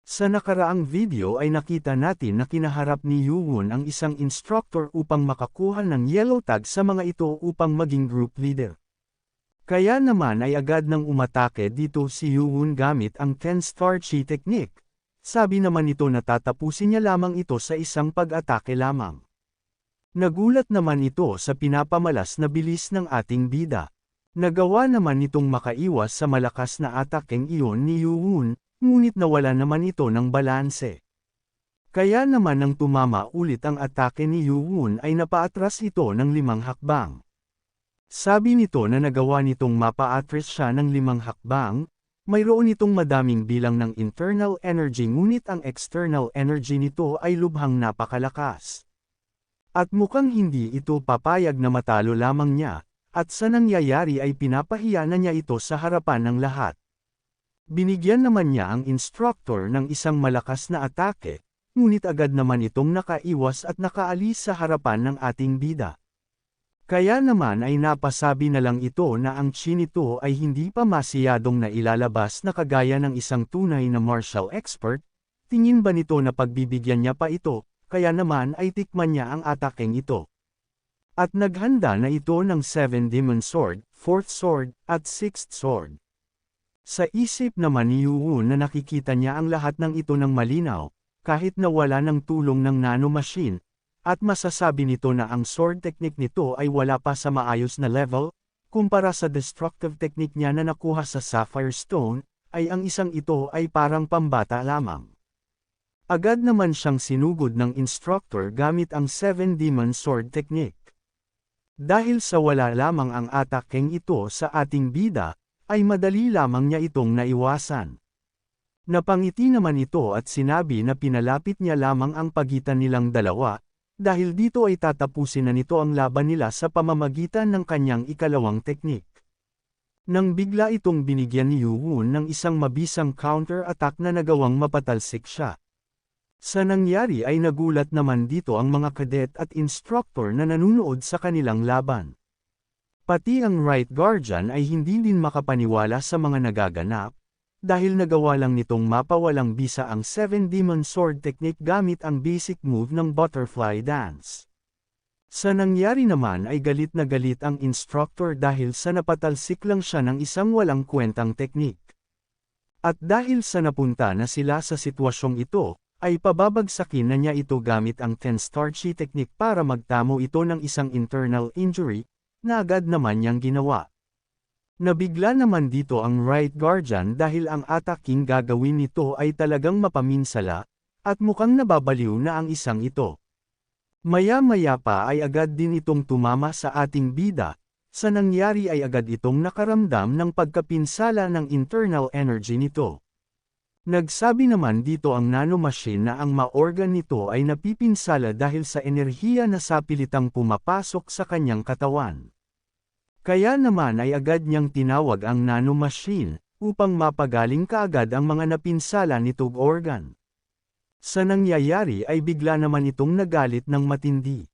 Sa nakaraang video ay nakita natin na kinaharap ni Yuwon ang isang instructor upang makakuha ng yellow tag sa mga ito upang maging group leader. Kaya naman ay agad nang umatake dito si Yuwon gamit ang 10-star chi technique. Sabi naman nito na tatapusin niya lamang ito sa isang pag-atake lamang. Nagulat naman ito sa pinapamalas na bilis ng ating bida. Nagawa naman nitong makaiwas sa malakas na atakeng iyon ni Yuwon, ngunit nawala naman ito ng balanse. Kaya naman nang tumama ulit ang atake ni Yuwon ay napaatras ito ng 5 hakbang. Sabi nito na nagawa nitong mapaatras siya ng 5 hakbang, mayroon itong madaming bilang ng internal energy ngunit ang external energy nito ay lubhang napakalakas. At mukhang hindi ito papayag na matalo lamang niya, at sa nangyayari ay pinapahiya na niya ito sa harapan ng lahat. Binigyan naman niya ang instructor ng isang malakas na atake, ngunit agad naman itong nakaiwas at nakaalis sa harapan ng ating bida. Kaya naman ay napasabi na lang ito na ang chi nito ay hindi pa masiyadong nailalabas na kagaya ng isang tunay na martial expert. Tingin ba nito na pagbibigyan niya pa ito, kaya naman ay tikman niya ang atakeng ito. At naghanda na ito ng 7 Demon Sword, 4th Sword, at 6th Sword. Sa isip naman ni Yuwon na nakikita niya ang lahat ng ito ng malinaw, kahit na wala ng tulong ng nanomachine, at masasabi nito na ang sword technique nito ay wala pa sa maayos na level, kumpara sa destructive technique niya na nakuha sa Sapphire Stone, ay ang isang ito ay parang pambata lamang. Agad naman siyang sinugod ng instructor gamit ang 7 Demon Sword technique. Dahil sa wala lamang ang atakeng ito sa ating bida, ay madali lamang niya itong naiwasan. Napangiti naman ito at sinabi na pinalapit niya lamang ang pagitan nilang dalawa, dahil dito ay tatapusin na nito ang laban nila sa pamamagitan ng kanyang ikalawang teknik. Nang bigla itong binigyan ni Yuwon ng isang mabisang counter-attack na nagawang mapatalsik siya. Sa nangyari ay nagulat naman dito ang mga cadet at instructor na nanunood sa kanilang laban. Pati ang Right Guardian ay hindi din makapaniwala sa mga nagaganap, dahil nagawa lang nitong mapawalang bisa ang 7 Demon Sword technique gamit ang basic move ng Butterfly Dance. Sa nangyari naman ay galit na galit ang instructor dahil sa napatalsik lang siya ng isang walang kwentang teknik. At dahil sa napunta na sila sa sitwasyong ito, ay pababagsakin na niya ito gamit ang 10-star chi technique para magtamo ito ng isang internal injury, na agad naman niyang ginawa. Nabigla naman dito ang Right Guardian dahil ang ataking gagawin nito ay talagang mapaminsala, at mukhang nababaliw na ang isang ito. Maya-maya pa ay agad din itong tumama sa ating bida, sa nangyari ay agad itong nakaramdam ng pagkapinsala ng internal energy nito. Nagsabi naman dito ang nanomachine na ang ma-organ nito ay napipinsala dahil sa enerhiya na sapilitang pumapasok sa kanyang katawan. Kaya naman ay agad niyang tinawag ang nanomachine, upang mapagaling kaagad ang mga napinsala nitong organ. Sa nangyayari ay bigla naman itong nagalit ng matindi.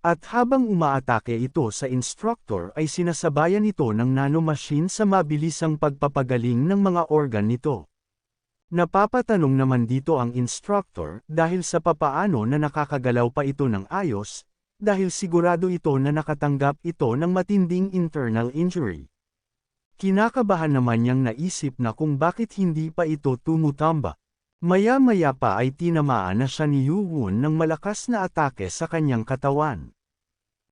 At habang umaatake ito sa instructor ay sinasabayan ito ng nanomachine sa mabilisang pagpapagaling ng mga organ nito. Napapatanong naman dito ang instructor dahil sa papaano na nakakagalaw pa ito ng ayos, dahil sigurado ito na nakatanggap ito ng matinding internal injury. Kinakabahan naman niyang naisip na kung bakit hindi pa ito tumutamba. Maya-maya pa ay tinamaan na siya ni Yuwon ng malakas na atake sa kanyang katawan.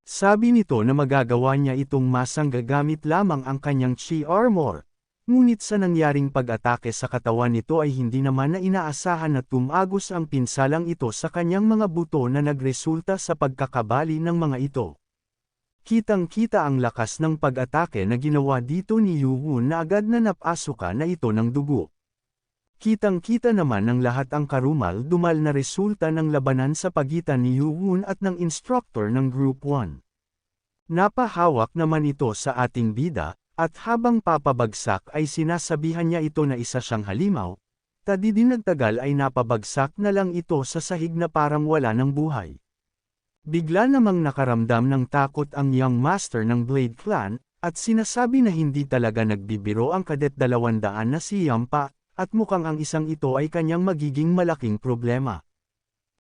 Sabi nito na magagawa niya itong masang gagamit lamang ang kanyang chi armor. Ngunit sa nangyaring pag-atake sa katawan nito ay hindi naman na inaasahan na tumagos ang pinsalang ito sa kanyang mga buto na nagresulta sa pagkakabali ng mga ito. Kitang-kita ang lakas ng pag-atake na ginawa dito ni Yuwon na agad na napasuka na ito ng dugo. Kitang-kita naman ng lahat ang karumal-dumal na resulta ng labanan sa pagitan ni Yuwon at ng instructor ng Group 1. Napahawak naman ito sa ating bida, at habang papabagsak ay sinasabihan niya ito na isa siyang halimaw, tadi din nagtagal ay napabagsak na lang ito sa sahig na parang wala ng buhay. Bigla namang nakaramdam ng takot ang young master ng Blade Clan, at sinasabi na hindi talaga nagbibiro ang Cadet 200 na si Yampa, at mukhang ang isang ito ay kanyang magiging malaking problema.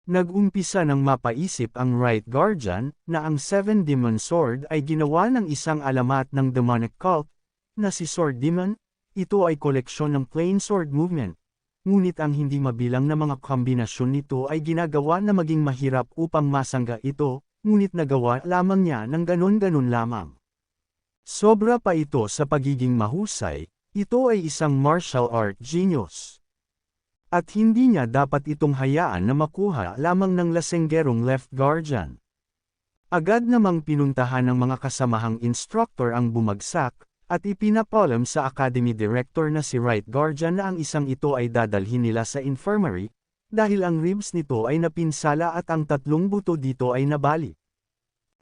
Nag-umpisa ng mapaisip ang Right Guardian, na ang Seven Demon Sword ay ginawa ng isang alamat ng demonic cult, na si Sword Demon. Ito ay koleksyon ng plain sword movement. Ngunit ang hindi mabilang na mga kombinasyon nito ay ginagawa na maging mahirap upang masangga ito, ngunit nagawa lamang niya ng ganon-ganon lamang. Sobra pa ito sa pagiging mahusay, ito ay isang martial art genius. At hindi niya dapat itong hayaan na makuha lamang ng lasenggerong left guardian. Agad namang pinuntahan ng mga kasamahang instructor ang bumagsak, at ipinapalam sa academy director na si Right Guardian na ang isang ito ay dadalhin nila sa infirmary, dahil ang ribs nito ay napinsala at ang 3 buto dito ay nabali.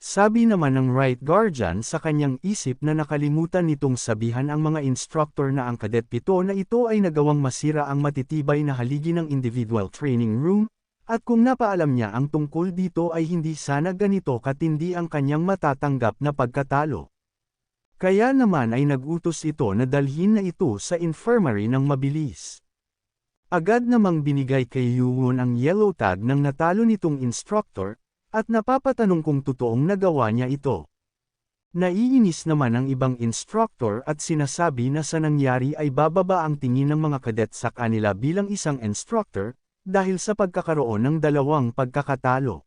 Sabi naman ng Right Guardian sa kanyang isip na nakalimutan nitong sabihan ang mga instructor na ang Cadet 7 na ito ay nagawang masira ang matitibay na haligi ng individual training room, at kung napaalam niya ang tungkol dito ay hindi sana ganito katindi ang kanyang matatanggap na pagkatalo. Kaya naman ay nag-utos ito na dalhin na ito sa infirmary ng mabilis. Agad namang binigay kay Yuwon ang yellow tag ng natalo nitong instructor, at napapatanong kung totoong nagawa niya ito. Naiinis naman ang ibang instructor at sinasabi na sa nangyari ay bababa ang tingin ng mga kadet sa kanila bilang isang instructor, dahil sa pagkakaroon ng 2 pagkakatalo.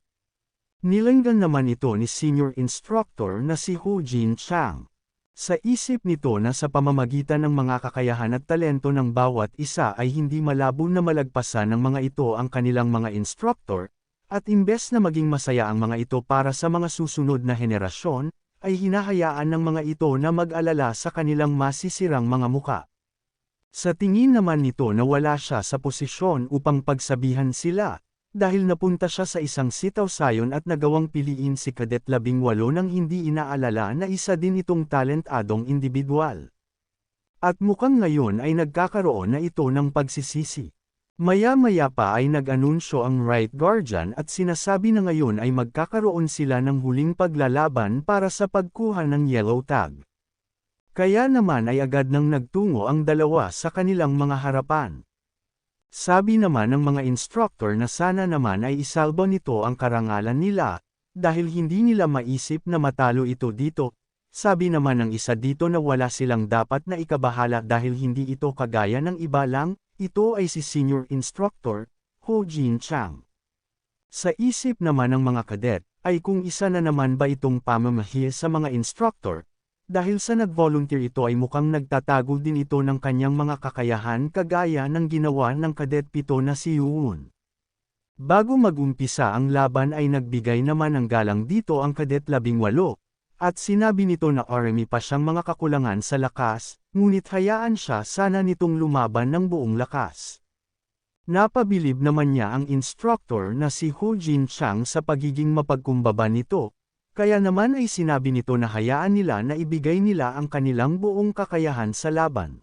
Nilanggan naman ito ni senior instructor na si Ho Jin Chang. Sa isip nito na sa pamamagitan ng mga kakayahan at talento ng bawat isa ay hindi malabo na malagpasan ng mga ito ang kanilang mga instructor, at imbes na maging masaya ang mga ito para sa mga susunod na henerasyon, ay hinahayaan ng mga ito na mag-alala sa kanilang masisirang mga muka. Sa tingin naman nito na wala siya sa posisyon upang pagsabihan sila, dahil napunta siya sa isang sitaw-sayon at nagawang piliin si Cadet 18 nang hindi inaalala na isa din itong talentadong individual. At mukhang ngayon ay nagkakaroon na ito ng pagsisisi. Maya-maya pa ay nag-anunsyo ang Right Guardian at sinasabi na ngayon ay magkakaroon sila ng huling paglalaban para sa pagkuha ng yellow tag. Kaya naman ay agad nang nagtungo ang dalawa sa kanilang mga harapan. Sabi naman ng mga instructor na sana naman ay isalba nito ang karangalan nila, dahil hindi nila maisip na matalo ito dito. Sabi naman ng isa dito na wala silang dapat na ikabahala dahil hindi ito kagaya ng iba lang. Ito ay si Senior Instructor, Ho Jin Chang. Sa isip naman ng mga kadet, ay kung isa na naman ba itong pamamahi sa mga instructor, dahil sa nag-volunteer ito ay mukhang nagtatago din ito ng kanyang mga kakayahan kagaya ng ginawa ng Cadet 7 na si Yuwon. Bago mag-umpisa ang laban ay nagbigay naman ng galang dito ang Cadet 18, at sinabi nito na army pa siyang mga kakulangan sa lakas, ngunit hayaan siya sana nitong lumaban ng buong lakas. Napabilib naman niya ang instructor na si Ho Jin Chang sa pagiging mapagkumbaba nito, kaya naman ay sinabi nito na hayaan nila na ibigay nila ang kanilang buong kakayahan sa laban.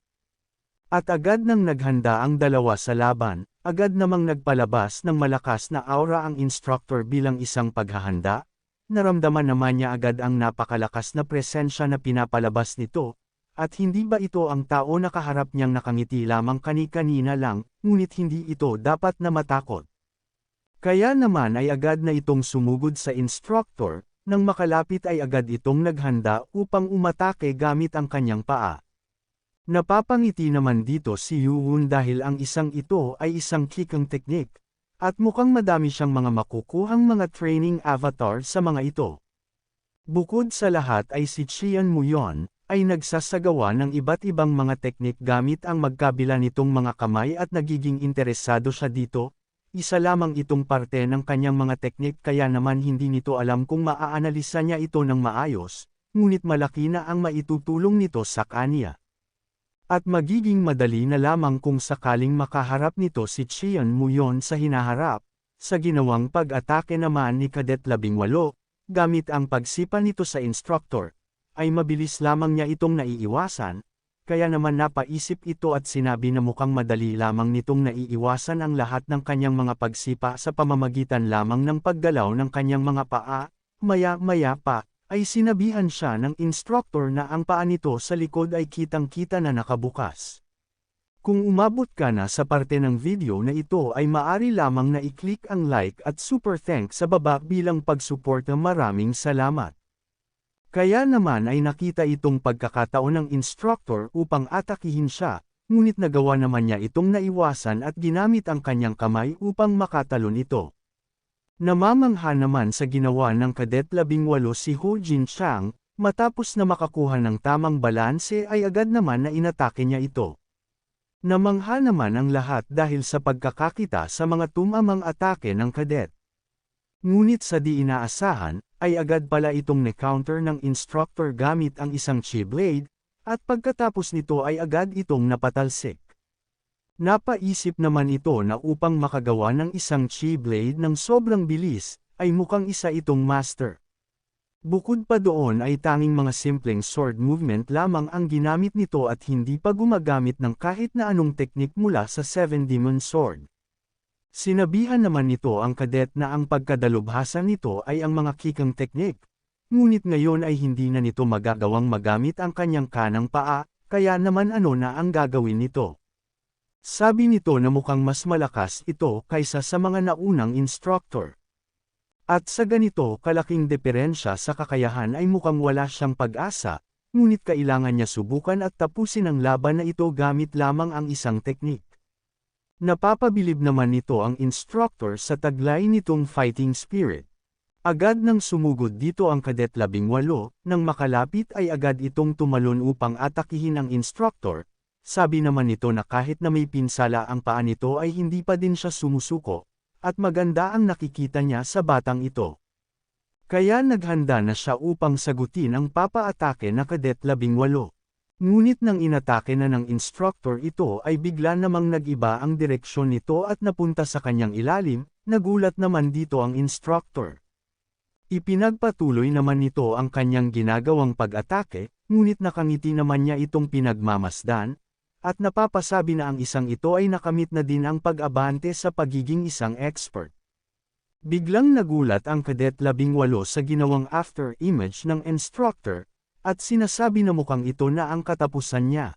At agad nang naghanda ang dalawa sa laban, agad namang nagpalabas ng malakas na aura ang instructor bilang isang paghahanda. Naramdaman naman niya agad ang napakalakas na presensya na pinapalabas nito, at hindi ba ito ang tao na kaharap niyang nakangiti lamang kani-kanina lang, ngunit hindi ito dapat na matakot. Kaya naman ay agad na itong sumugod sa instructor, nang makalapit ay agad itong naghanda upang umatake gamit ang kanyang paa. Napapangiti naman dito si Yuwon dahil ang isang ito ay isang kikang teknik. At mukhang madami siyang mga makukuhang mga training avatar sa mga ito. Bukod sa lahat ay si Chian Muyon, ay nagsasagawa ng iba't ibang mga teknik gamit ang magkabila nitong mga kamay at nagiging interesado siya dito. Isa lamang itong parte ng kanyang mga teknik kaya naman hindi nito alam kung maaanalisa niya ito ng maayos, ngunit malaki na ang maitutulong nito sa kanya. At magiging madali na lamang kung sakaling makaharap nito si Chian Muyon sa hinaharap. Sa ginawang pag-atake naman ni Cadet 18, gamit ang pagsipa nito sa instructor, ay mabilis lamang niya itong naiiwasan, kaya naman napaisip ito at sinabi na mukhang madali lamang nitong naiiwasan ang lahat ng kanyang mga pagsipa sa pamamagitan lamang ng paggalaw ng kanyang mga paa. Maya-maya pa, ay sinabihan siya ng instructor na ang paa nito sa likod ay kitang-kita na nakabukas. Kung umabot ka na sa parte ng video na ito ay maaari lamang na i-click ang like at super thanks sa baba bilang pagsuporta. Maraming salamat. Kaya naman ay nakita itong pagkakataon ng instructor upang atakihin siya, ngunit nagawa naman niya itong naiwasan at ginamit ang kanyang kamay upang makatalon ito. Namamangha naman sa ginawa ng Cadet 18 si Ho Jin Chang, matapos na makakuha ng tamang balanse ay agad naman na inatake niya ito. Namangha naman ang lahat dahil sa pagkakakita sa mga tumamang atake ng Cadet. Ngunit sa di inaasahan, ay agad pala itong na-counter ng instructor gamit ang isang chi blade, at pagkatapos nito ay agad itong napatalsik. Napaisip naman ito na upang makagawa ng isang chi blade ng sobrang bilis, ay mukhang isa itong master. Bukod pa doon ay tanging mga simpleng sword movement lamang ang ginamit nito at hindi pa gumagamit ng kahit na anong teknik mula sa Seven Demon Sword. Sinabihan naman nito ang Cadet na ang pagkadalubhasa nito ay ang mga kikang teknik, ngunit ngayon ay hindi na nito magagawang magamit ang kanyang kanang paa, kaya naman ano na ang gagawin nito. Sabi nito na mukhang mas malakas ito kaysa sa mga naunang instructor. At sa ganito kalaking diferensya sa kakayahan ay mukhang wala siyang pag-asa, ngunit kailangan niya subukan at tapusin ang laban na ito gamit lamang ang isang teknik. Napapabilib naman nito ang instructor sa taglay nitong fighting spirit. Agad nang sumugod dito ang Cadet 18, nang makalapit ay agad itong tumalon upang atakihin ang instructor. Sabi naman nito na kahit na may pinsala ang paa nito ay hindi pa din siya sumusuko, at maganda ang nakikita niya sa batang ito. Kaya naghanda na siya upang sagutin ang papa-atake na Cadet 18. Ngunit nang inatake na ng instructor ito ay bigla namang nag-iba ang direksyon nito at napunta sa kanyang ilalim, nagulat naman dito ang instructor. Ipinagpatuloy naman nito ang kanyang ginagawang pag-atake, ngunit nakangiti naman niya itong pinagmamasdan, at napapasabi na ang isang ito ay nakamit na din ang pag-abante sa pagiging isang expert. Biglang nagulat ang Cadet 18 sa ginawang after image ng instructor, at sinasabi na mukhang ito na ang katapusan niya.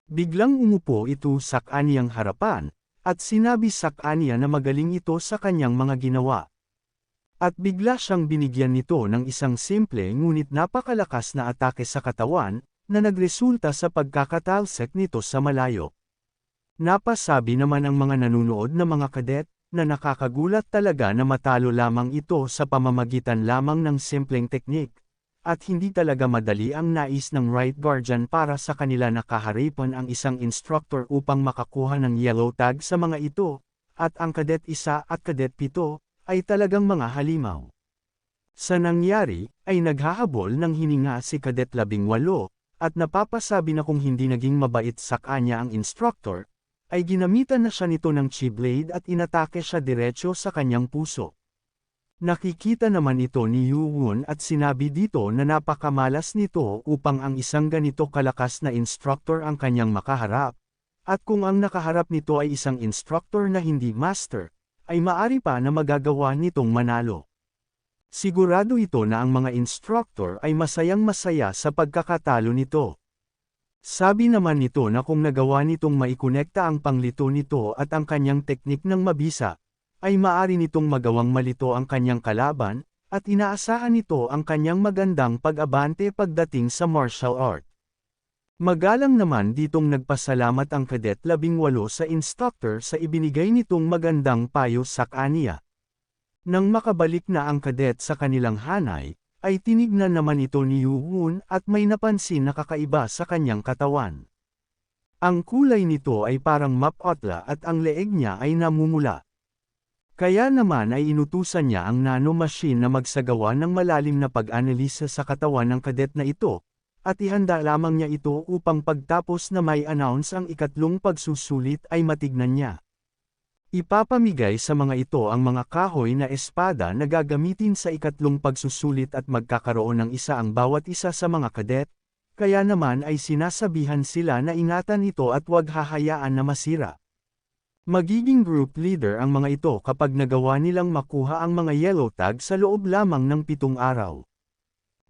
Biglang umupo ito sa kaniyang harapan, at sinabi sa kaniya na magaling ito sa kanyang mga ginawa. At bigla siyang binigyan nito ng isang simple ngunit napakalakas na atake sa katawan, na nagresulta sa pagkakatalsik nito sa malayo. Napasabi naman ang mga nanunood na mga Cadet, na nakakagulat talaga na matalo lamang ito sa pamamagitan lamang ng simpleng teknik, at hindi talaga madali ang nais ng Right Guardian para sa kanila na kaharipan ang isang instructor upang makakuha ng yellow tag sa mga ito, at ang Cadet 1 at Cadet 7, ay talagang mga halimaw. Sa nangyari, ay naghahabol ng hininga si Cadet 18, at napapasabi na kung hindi naging mabait sa kanya ang instructor, ay ginamitan na siya nito ng chi blade at inatake siya diretso sa kanyang puso. Nakikita naman ito ni Yoo-won at sinabi dito na napakamalas nito upang ang isang ganito kalakas na instructor ang kanyang makaharap, at kung ang nakaharap nito ay isang instructor na hindi master, ay maari pa na magagawa nitong manalo. Sigurado ito na ang mga instructor ay masayang-masaya sa pagkakatalo nito. Sabi naman nito na kung nagawa nitong maikonekta ang panglito nito at ang kanyang teknik ng mabisa, ay maari nitong magawang malito ang kanyang kalaban, at inaasahan nito ang kanyang magandang pag-abante pagdating sa martial art. Magalang naman ditong nagpasalamat ang Cadet 18 sa instructor sa ibinigay nitong magandang payo sa kaniya. Nang makabalik na ang Cadet sa kanilang hanay, ay tinignan naman ito ni Yoo-won at may napansin na kakaiba sa kanyang katawan. Ang kulay nito ay parang mapotla at ang leeg niya ay namumula. Kaya naman ay inutusan niya ang nanomachine na magsagawa ng malalim na pag-analisa sa katawan ng Cadet na ito, at ihanda lamang niya ito upang pagtapos na may announce ang ikatlong pagsusulit ay matignan niya. Ipapamigay sa mga ito ang mga kahoy na espada na gagamitin sa ikatlong pagsusulit at magkakaroon ng isa ang bawat isa sa mga Cadet, kaya naman ay sinasabihan sila na ingatan ito at huwag hahayaan na masira. Magiging group leader ang mga ito kapag nagawa nilang makuha ang mga yellow tag sa loob lamang ng 7 araw.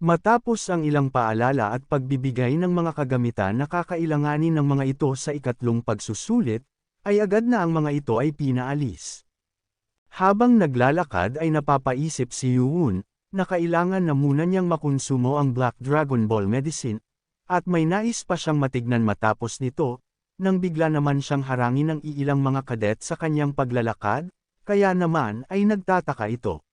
Matapos ang ilang paalala at pagbibigay ng mga kagamitan na kakailanganin ng mga ito sa ikatlong pagsusulit, ay agad na ang mga ito ay pinaalis. Habang naglalakad ay napapaisip si Yuun, na kailangan na muna niyang makonsumo ang Black Dragon Ball Medicine, at may nais pa siyang matignan matapos nito, nang bigla naman siyang harangin ng iilang mga kadet sa kanyang paglalakad, kaya naman ay nagtataka ito.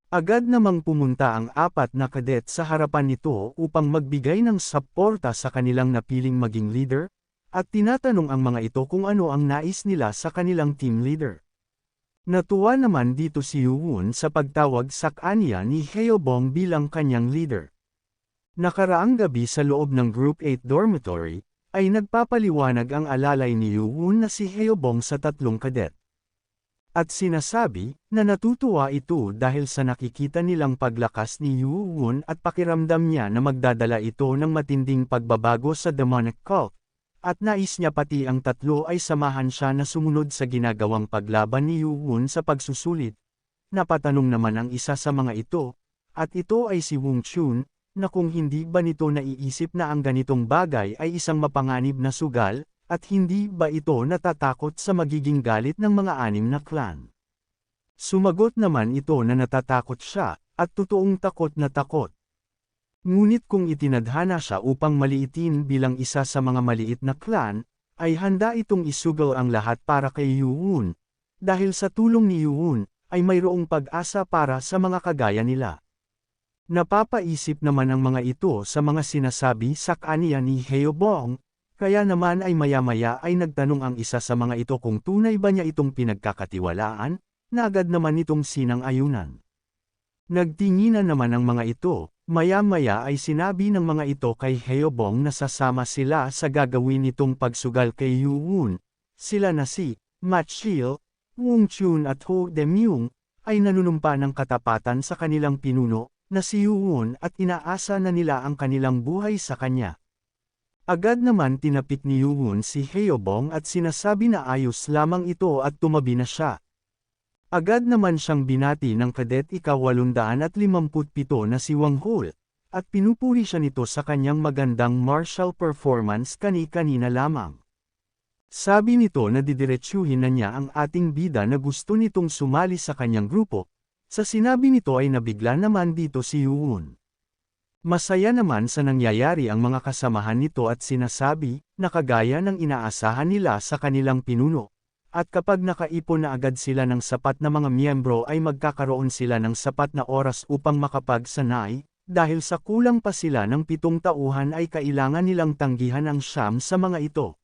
Agad namang pumunta ang 4 na kadet sa harapan nito upang magbigay ng suporta sa kanilang napiling maging leader, at tinatanong ang mga ito kung ano ang nais nila sa kanilang team leader. Natuwa naman dito si Yuun sa pagtawag sa kanya ni Haobong bilang kanyang leader. Nakaraang gabi sa loob ng Group 8 dormitory, ay nagpapaliwanag ang alalay ni Yuun na si Haobong sa 3 kadet. At sinasabi, na natutuwa ito dahil sa nakikita nilang paglakas ni Yuun at pakiramdam niya na magdadala ito ng matinding pagbabago sa demonic cult. At nais niya pati ang 3 ay samahan siya na sumunod sa ginagawang paglaban ni Yuun sa pagsusulit. Napatanong naman ang isa sa mga ito, at ito ay si Wong Chun, na kung hindi ba nito naiisip na ang ganitong bagay ay isang mapanganib na sugal, at hindi ba ito natatakot sa magiging galit ng mga 6 na clan. Sumagot naman ito na natatakot siya, at totoong takot na takot. Ngunit kung itinadhana siya upang maliitin bilang isa sa mga maliit na clan, ay handa itong isugal ang lahat para kay Yuun. Dahil sa tulong ni Yuun, ay mayroong pag-asa para sa mga kagaya nila. Napapaisip naman ang mga ito sa mga sinasabi sa kanya ni Haobong, kaya naman ay maya-maya ay nagtanong ang isa sa mga ito kung tunay ba niya itong pinagkakatiwalaan, na agad naman itong sinang-ayunan. Nagtinginan naman ang mga ito, maya-maya ay sinabi ng mga ito kay Haobong na sasama sila sa gagawin nitong pagsugal kay Yuun. Sila na si Machil, Wong Chun at Ho Demyung, ay nanunumpa ng katapatan sa kanilang pinuno, na si Yuun at inaasa na nila ang kanilang buhay sa kanya. Agad naman tinapik ni Yuun si Haobong at sinasabi na ayos lamang ito at tumabi na siya. Agad naman siyang binati ng kadet ika-857 na si Wang Hul, at pinupuri siya nito sa kanyang magandang martial performance kani-kanina lamang. Sabi nito na didiretsuhin na niya ang ating bida na gusto nitong sumali sa kanyang grupo, sa sinabi nito ay nabigla naman dito si Yuun. Masaya naman sa nangyayari ang mga kasamahan nito at sinasabi, na kagaya ng inaasahan nila sa kanilang pinuno. At kapag nakaipon na agad sila ng sapat na mga miyembro ay magkakaroon sila ng sapat na oras upang makapagsanay, dahil sa kulang pa sila ng 7 tauhan ay kailangan nilang tanggihan ang siyam sa mga ito.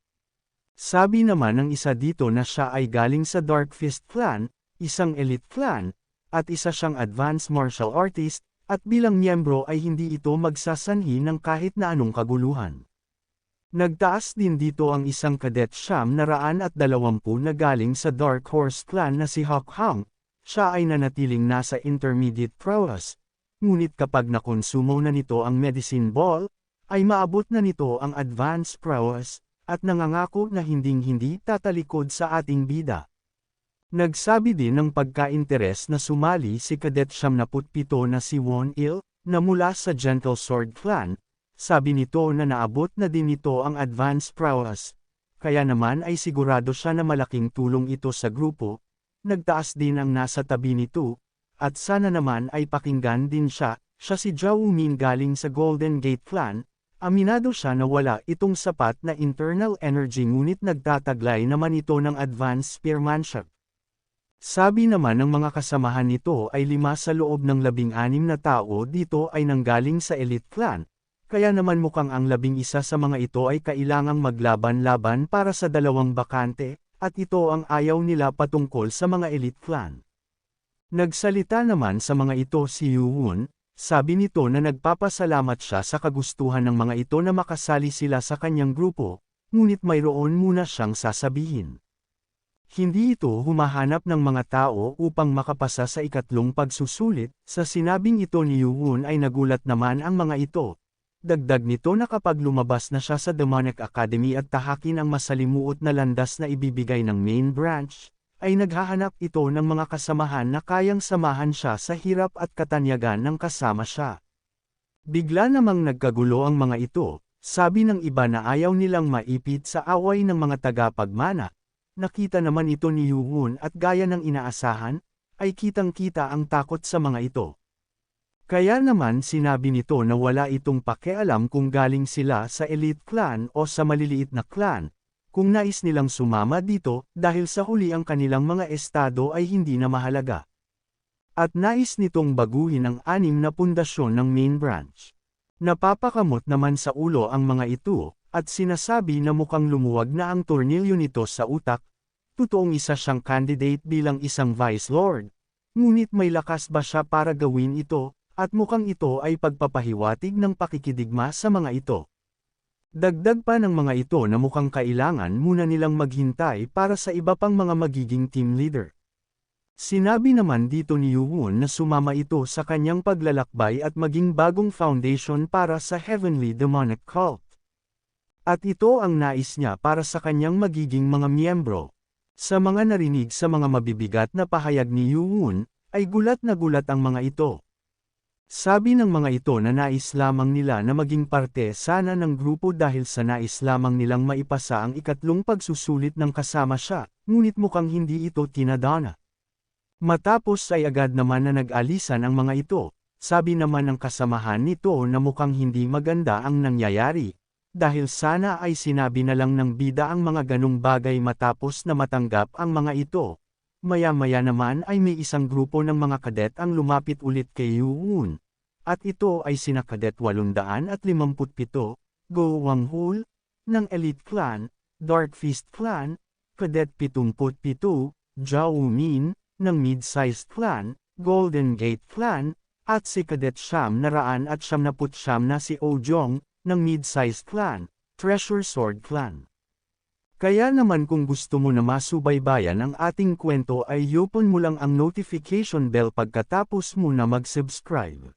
Sabi naman ng isa dito na siya ay galing sa Dark Fist Clan, isang elite clan, at isa siyang advanced martial artist, at bilang miyembro ay hindi ito magsasanhi ng kahit na anong kaguluhan. Nagtaas din dito ang isang kadet 920 na galing sa Dark Horse Clan na si Hawk Hang. Siya ay nanatiling nasa intermediate prowess, ngunit kapag nakonsumo na nito ang medicine ball, ay maabot na nito ang advanced prowess, at nangangako na hinding-hindi tatalikod sa ating bida. Nagsabi din ng pagka-interes na sumali si kadet 77 na si Won Il, na mula sa Gentle Sword Clan. Sabi nito na naabot na din nito ang advanced prowess, kaya naman ay sigurado siya na malaking tulong ito sa grupo. Nagtaas din ang nasa tabi nito, at sana naman ay pakinggan din siya si Zhao Min galing sa Golden Gate Clan. Aminado siya na wala itong sapat na internal energy ngunit nagtataglay naman ito ng advanced spearmanship. Sabi naman ng mga kasamahan nito ay 5 sa loob ng 16 na tao dito ay nanggaling sa elite clan. Kaya naman mukhang ang 11 sa mga ito ay kailangang maglaban-laban para sa 2 bakante, at ito ang ayaw nila patungkol sa mga elite clan. Nagsalita naman sa mga ito si Yuun, sabi nito na nagpapasalamat siya sa kagustuhan ng mga ito na makasali sila sa kanyang grupo, ngunit mayroon muna siyang sasabihin. Hindi ito humahanap ng mga tao upang makapasa sa ikatlong pagsusulit, sa sinabing ito ni Yuun ay nagulat naman ang mga ito. Dagdag nito na kapag lumabas na siya sa Demonic Academy at tahakin ang masalimuot na landas na ibibigay ng main branch, ay naghahanap ito ng mga kasamahan na kayang samahan siya sa hirap at katanyagan ng kasama siya. Bigla namang nagkagulo ang mga ito, sabi ng iba na ayaw nilang maipit sa away ng mga tagapagmana. Nakita naman ito ni Yoo-won at gaya ng inaasahan, ay kitang-kita ang takot sa mga ito. Kaya naman sinabi nito na wala itong pakialam kung galing sila sa elite clan o sa maliliit na clan, kung nais nilang sumama dito dahil sa huli ang kanilang mga estado ay hindi na mahalaga. At nais nitong baguhin ang 6 na pundasyon ng main branch. Napapakamot naman sa ulo ang mga ito, at sinasabi na mukhang lumuwag na ang tornilyo nito sa utak. Totoong isa siyang candidate bilang isang Vice Lord. Ngunit may lakas ba siya para gawin ito, at mukhang ito ay pagpapahiwatig ng pakikidigma sa mga ito. Dagdag pa ng mga ito na mukhang kailangan muna nilang maghintay para sa iba pang mga magiging team leader. Sinabi naman dito ni Yoo-won na sumama ito sa kanyang paglalakbay at maging bagong foundation para sa Heavenly Demonic Cult. At ito ang nais niya para sa kanyang magiging mga miyembro. Sa mga narinig sa mga mabibigat na pahayag ni Yoo-won, ay gulat na gulat ang mga ito. Sabi ng mga ito na nais lamang nila na maging parte sana ng grupo dahil sa nais lamang nilang maipasa ang ikatlong pagsusulit ng kasama siya, ngunit mukhang hindi ito tinadhana. Matapos ay agad naman na nag-alisan ang mga ito, sabi naman ng kasamahan nito na mukhang hindi maganda ang nangyayari, dahil sana ay sinabi na lang ng bida ang mga ganong bagay matapos na matanggap ang mga ito. Maya-maya naman ay may isang grupo ng mga kadet ang lumapit ulit kay Yoo-won, at ito ay sina Kadet 857, Go Wang-hul, ng Elite Clan, Dark Fist Clan, Kadet 77, Zhao Min, ng Mid-sized Clan, Golden Gate Clan, at si Kadet 979 na si Oh Jong, ng Mid-sized Clan, Treasure Sword Clan. Kaya naman kung gusto mo na masubaybayan ang ating kwento ay i-open mo lang ang notification bell pagkatapos mo na mag-subscribe.